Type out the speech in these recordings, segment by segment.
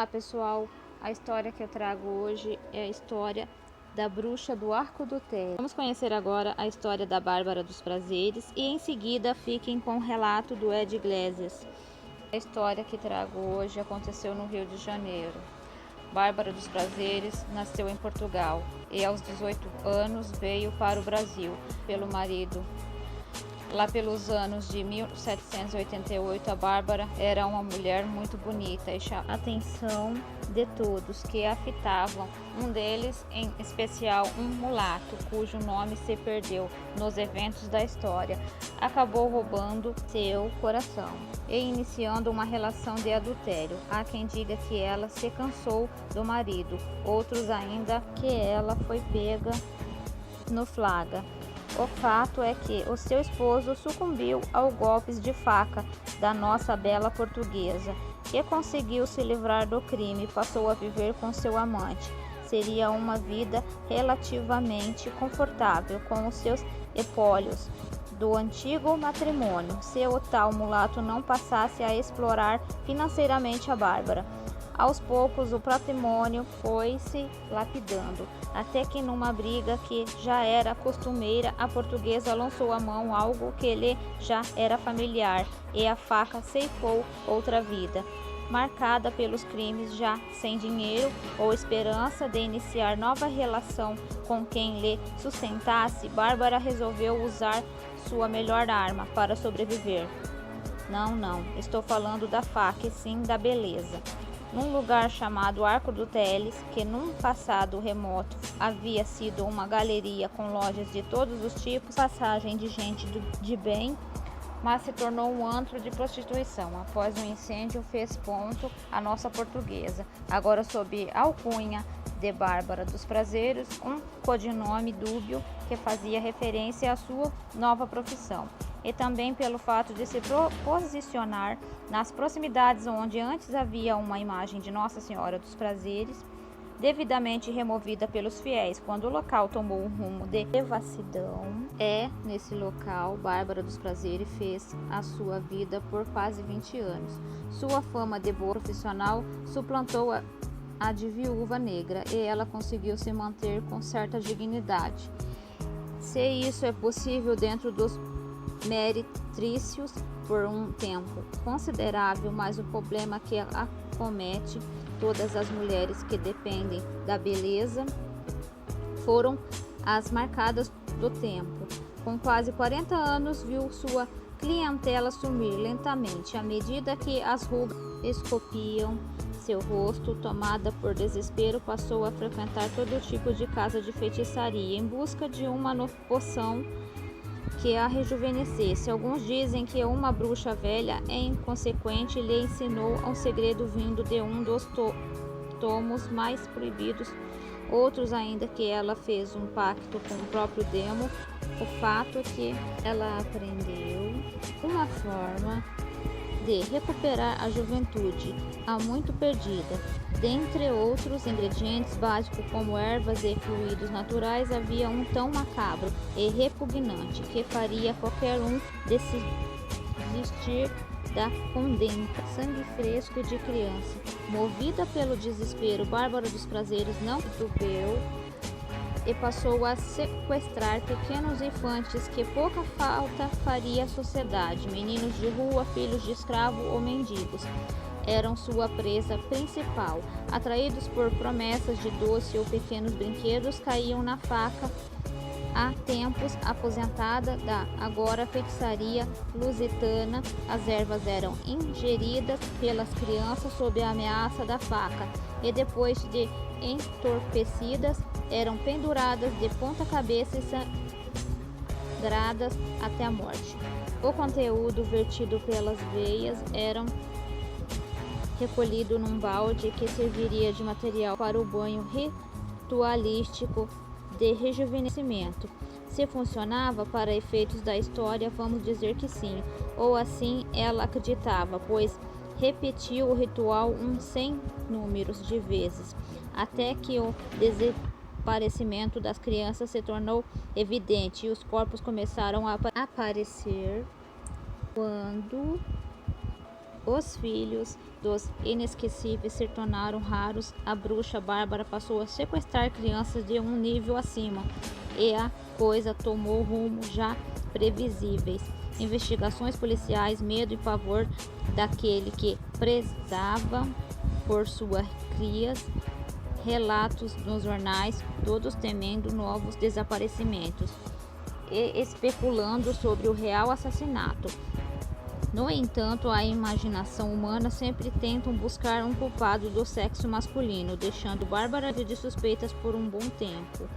Olá pessoal, a história que eu trago hoje é a história da bruxa do Arco do Teles. Vamos conhecer agora a história da Bárbara dos Prazeres e em seguida fiquem com o relato do Ed Iglesias. A história que trago hoje aconteceu no Rio de Janeiro. Bárbara dos Prazeres nasceu em Portugal e aos 18 anos veio para o Brasil pelo marido. Lá pelos anos de 1788, a Bárbara era uma mulher muito bonita e chamava a atenção de todos que a fitavam, um deles em especial um mulato, cujo nome se perdeu nos eventos da história. Acabou roubando seu coração e iniciando uma relação de adultério. Há quem diga que ela se cansou do marido, outros ainda que ela foi pega no flagra. O fato é que o seu esposo sucumbiu aos golpes de faca da nossa bela portuguesa, que conseguiu se livrar do crime e passou a viver com seu amante. Seria uma vida relativamente confortável com os seus espólios do antigo matrimônio, se o tal mulato não passasse a explorar financeiramente a Bárbara. Aos poucos o patrimônio foi se lapidando, até que numa briga que já era costumeira, a portuguesa lançou a mão algo que lhe já era familiar, e a faca ceifou outra vida, marcada pelos crimes. Já sem dinheiro ou esperança de iniciar nova relação com quem lhe sustentasse, Bárbara resolveu usar sua melhor arma para sobreviver. Não, estou falando da faca e sim da beleza. Num lugar chamado Arco do Teles, que num passado remoto havia sido uma galeria com lojas de todos os tipos, passagem de gente de bem, mas se tornou um antro de prostituição. Após um incêndio fez ponto a nossa portuguesa, agora sob a alcunha de Bárbara dos Prazeres, um codinome dúbio que fazia referência à sua nova profissão, e também pelo fato de se posicionar nas proximidades onde antes havia uma imagem de Nossa Senhora dos Prazeres, devidamente removida pelos fiéis quando o local tomou um rumo de devassidão. Nesse local, Bárbara dos Prazeres fez a sua vida por quase 20 anos. Sua fama de boa profissional suplantou a de viúva negra e ela conseguiu se manter com certa dignidade. Se isso é possível dentro dos meretrícios por um tempo considerável, mas o problema que acomete todas as mulheres que dependem da beleza foram as marcadas do tempo. Com quase 40 anos, viu sua clientela sumir lentamente à medida que as rugas escopiam seu rosto. Tomada por desespero, passou a frequentar todo tipo de casa de feitiçaria em busca de uma poção que a rejuvenescesse. Alguns dizem que uma bruxa velha e inconsequente lhe ensinou um segredo vindo de um dos tomos mais proibidos. Outros ainda que ela fez um pacto com o próprio demo. O fato é que ela aprendeu uma forma de recuperar a juventude há muito perdida. Dentre outros ingredientes básicos como ervas e fluidos naturais, havia um tão macabro e repugnante que faria qualquer um desistir da condena. Sangue fresco de criança. Movida pelo desespero, Bárbara dos Prazeres não titubeou e passou a sequestrar pequenos infantes que pouca falta faria à sociedade. Meninos de rua, filhos de escravo ou mendigos eram sua presa principal. Atraídos por promessas de doce ou pequenos brinquedos, caíam na faca. Há tempos aposentada da agora feitiçaria lusitana, as ervas eram ingeridas pelas crianças sob a ameaça da faca e depois de entorpecidas eram penduradas de ponta cabeça e sangradas até a morte. O conteúdo vertido pelas veias era recolhido num balde que serviria de material para o banho ritualístico de rejuvenescimento. Se funcionava para efeitos da história, vamos dizer que sim, ou assim ela acreditava, pois repetiu o ritual sem números de vezes, até que o desaparecimento das crianças se tornou evidente e os corpos começaram a aparecer. Quando os filhos dos inesquecíveis se tornaram raros, a bruxa Bárbara passou a sequestrar crianças de um nível acima e a coisa tomou rumos já previsíveis. Investigações policiais, medo e pavor daquele que prezava por suas crias, relatos nos jornais, todos temendo novos desaparecimentos e especulando sobre o real assassinato. No entanto, a imaginação humana sempre tenta buscar um culpado do sexo masculino, deixando Bárbara de suspeitas por um bom tempo.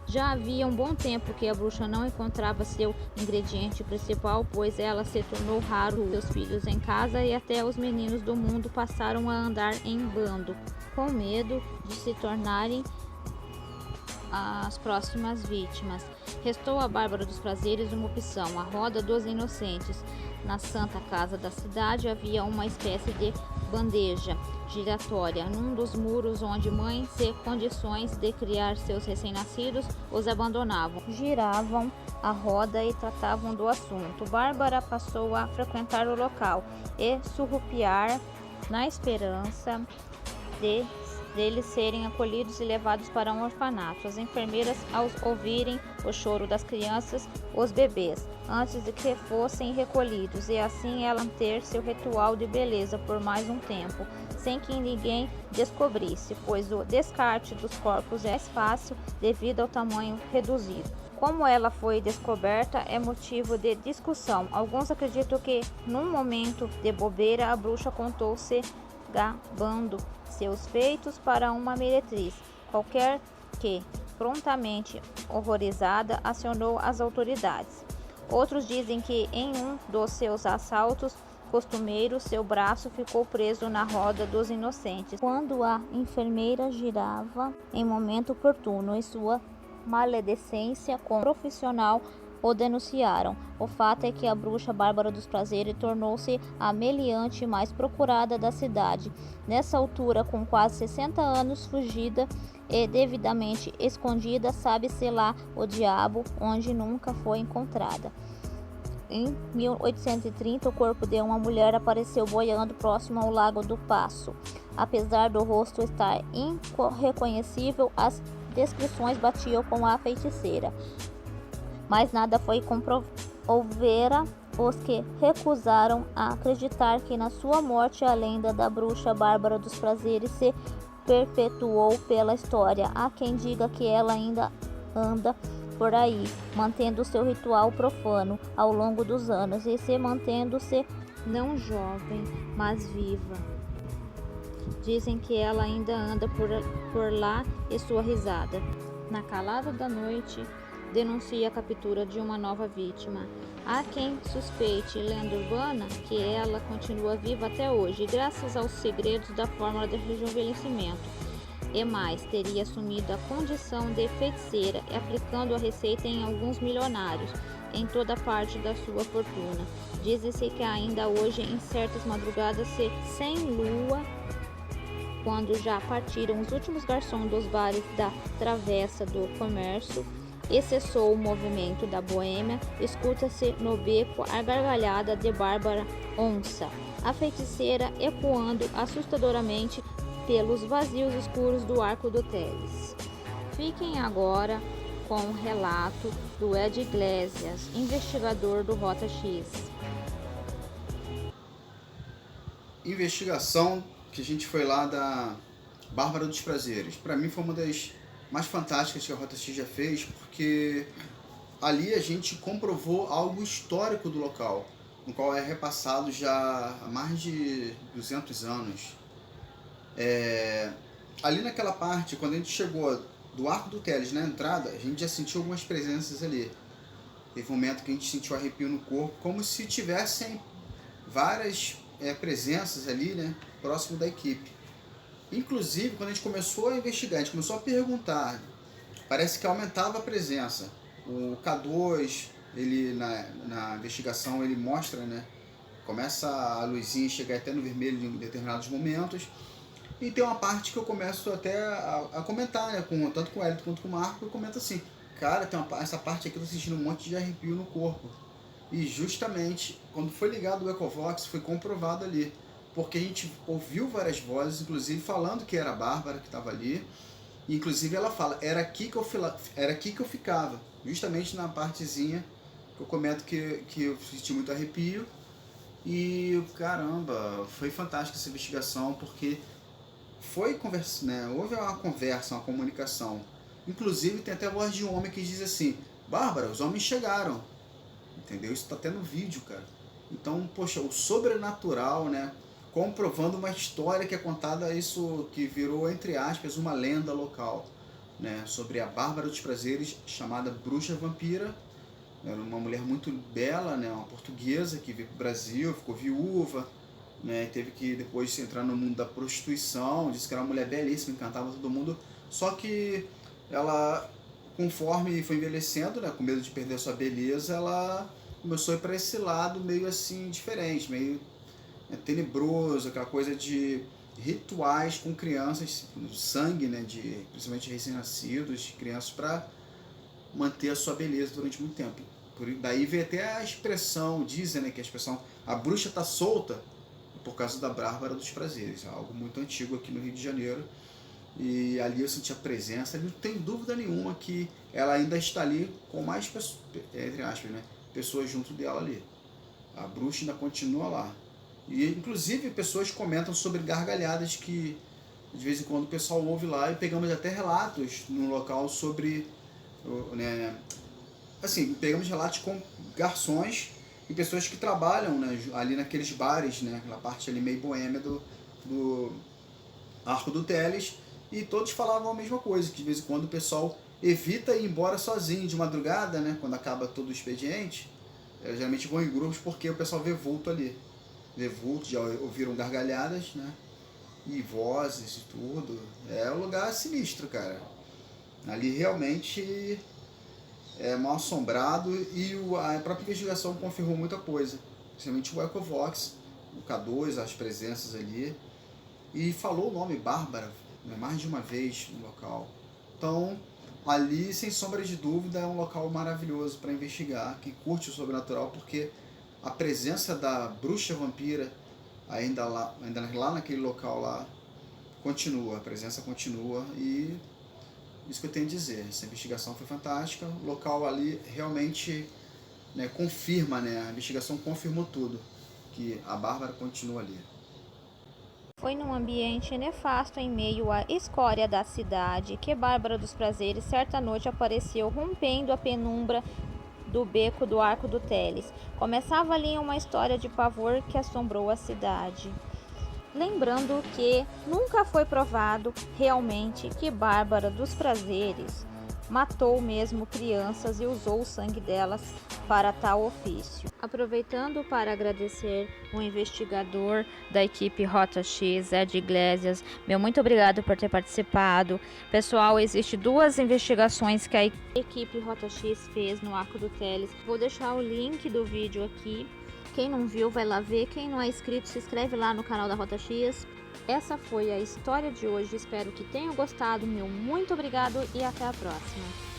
Já havia um bom tempo que a bruxa não encontrava seu ingrediente principal, pois ela se tornou raro, seus filhos em casa e até os meninos do mundo passaram a andar em bando, com medo de se tornarem as próximas vítimas. Restou a Bárbara dos Prazeres uma opção, a Roda dos Inocentes. Na Santa Casa da cidade havia uma espécie de bandeja giratória num dos muros onde mães, sem condições de criar seus recém-nascidos, os abandonavam. Giravam a roda e tratavam do assunto. Bárbara passou a frequentar o local e surrupiar na esperança deles serem acolhidos e levados para um orfanato. As enfermeiras, ao ouvirem o choro das crianças, os bebês, antes de que fossem recolhidos, e assim ela ter seu ritual de beleza por mais um tempo, sem que ninguém descobrisse, pois o descarte dos corpos é mais fácil devido ao tamanho reduzido. Como ela foi descoberta é motivo de discussão. Alguns acreditam que, num momento de bobeira, a bruxa contou-se gabando seus feitos para uma meretriz qualquer que, prontamente horrorizada, acionou as autoridades. Outros dizem que em um dos seus assaltos costumeiros, seu braço ficou preso na roda dos inocentes, quando a enfermeira girava em momento oportuno e sua maledicência com profissional o denunciaram. O fato é que a bruxa Bárbara dos Prazeres tornou-se a meliante mais procurada da cidade. Nessa altura, com quase 60 anos, fugida e devidamente escondida, sabe-se lá o diabo, onde nunca foi encontrada. Em 1830, o corpo de uma mulher apareceu boiando próximo ao Lago do Passo. Apesar do rosto estar irreconhecível, as descrições batiam com a feiticeira. Mas nada foi comprovado. Houvera os que recusaram a acreditar que na sua morte a lenda da bruxa Bárbara dos Prazeres se perpetuou pela história. Há quem diga que ela ainda anda por aí, mantendo seu ritual profano ao longo dos anos e se mantendo-se não jovem, mas viva. Dizem que ela ainda anda por lá e sua risada, na calada da noite, denuncia a captura de uma nova vítima. Há quem suspeite, lenda urbana, que ela continua viva até hoje, graças aos segredos da fórmula de rejuvenescimento. E mais, teria assumido a condição de feiticeira, aplicando a receita em alguns milionários, em toda parte da sua fortuna. Diz-se que ainda hoje, em certas madrugadas, sem lua, quando já partiram os últimos garçons dos bares da Travessa do Comércio, e cessou o movimento da boêmia, escuta-se no beco a gargalhada de Bárbara Onça, a feiticeira ecoando assustadoramente pelos vazios escuros do Arco do Teles. Fiquem agora com o relato do Ed Iglesias, investigador do Rota X. Investigação que a gente foi lá da Bárbara dos Prazeres. Para mim foi uma das mais fantásticas que a Rota X já fez, porque ali a gente comprovou algo histórico do local, no qual é repassado já há mais de 200 anos. Ali naquela parte, quando a gente chegou do Arco do Teles na entrada, a gente já sentiu algumas presenças ali. Teve um momento que a gente sentiu arrepio no corpo, como se tivessem várias presenças ali, né, próximo da equipe. Inclusive, quando a gente começou a investigar, a gente começou a perguntar, parece que aumentava a presença. O K2, ele na investigação, ele mostra, né, começa a luzinha chegar até no vermelho em determinados momentos. E tem uma parte que eu começo até a comentar, né, tanto com o Hélio quanto com o Marco, eu comento assim, cara, essa parte aqui eu tô sentindo um monte de arrepio no corpo. E justamente, quando foi ligado o Ecovox, foi comprovado ali. porque a gente ouviu várias vozes, inclusive falando que era a Bárbara que estava ali. E, inclusive ela fala, era aqui que eu ficava, justamente na partezinha que eu comento que eu senti muito arrepio. E caramba, foi fantástica essa investigação, porque foi conversa, né? Houve uma conversa, uma comunicação. Inclusive tem até a voz de um homem que diz assim: Bárbara, os homens chegaram. Entendeu? Isso tá até no vídeo, cara. Então, poxa, o sobrenatural, né? Comprovando uma história que é contada, isso que virou, entre aspas, uma lenda local, né? Sobre a Bárbara dos Prazeres, chamada Bruxa Vampira. Era uma mulher muito bela, né? Uma portuguesa que veio para o Brasil, ficou viúva, né? Teve que depois entrar no mundo da prostituição. Disse que era uma mulher belíssima, encantava todo mundo. Só que ela, conforme foi envelhecendo, né? Com medo de perder a sua beleza, ela começou a ir para esse lado meio assim diferente, meio tenebroso, aquela coisa de rituais com crianças, sangue, né? De principalmente recém-nascidos, crianças, para manter a sua beleza durante muito tempo. Daí vem até a expressão, dizem, né, que a expressão a bruxa está solta por causa da Bárbara dos Prazeres, algo muito antigo aqui no Rio de Janeiro. E ali eu senti a presença, não tem dúvida nenhuma que ela ainda está ali com mais pessoas, entre aspas, né, pessoas junto dela ali. A bruxa ainda continua lá. E inclusive pessoas comentam sobre gargalhadas que de vez em quando o pessoal ouve lá, e pegamos até relatos no local sobre, né, assim, pegamos relatos com garçons e pessoas que trabalham, né, ali naqueles bares, né, aquela parte ali meio boêmia do Arco do Teles, e todos falavam a mesma coisa, que de vez em quando o pessoal evita ir embora sozinho de madrugada, né, quando acaba todo o expediente. Geralmente vão em grupos porque o pessoal vê vulto ali. Vê vulto, já ouviram gargalhadas, né, e vozes e tudo. É um lugar sinistro, cara. Ali realmente é mal assombrado, e a própria investigação confirmou muita coisa, principalmente o Ecovox, o K2, as presenças ali, e falou o nome Bárbara, né, mais de uma vez no local. Então, ali, sem sombra de dúvida, é um local maravilhoso para investigar, que curte o sobrenatural, porque a presença da bruxa vampira ainda lá naquele local lá continua, a presença continua. E isso que eu tenho a dizer, essa investigação foi fantástica, o local ali realmente, né, confirma, né, a investigação confirmou tudo, que a Bárbara continua ali. Foi num ambiente nefasto em meio à escória da cidade que Bárbara dos Prazeres certa noite apareceu rompendo a penumbra do beco do Arco do Teles. Começava ali uma história de pavor que assombrou a cidade. Lembrando que nunca foi provado realmente que Bárbara dos Prazeres matou mesmo crianças e usou o sangue delas para tal ofício. Aproveitando para agradecer o investigador da equipe Rota X, Ed Iglesias, meu muito obrigado por ter participado. Pessoal, existe 2 investigações que a equipe Rota X fez no Arco do Teles. Vou deixar o link do vídeo aqui. Quem não viu, vai lá ver. Quem não é inscrito, se inscreve lá no canal da Rota X. Essa foi a história de hoje. Espero que tenham gostado. Meu muito obrigado e até a próxima.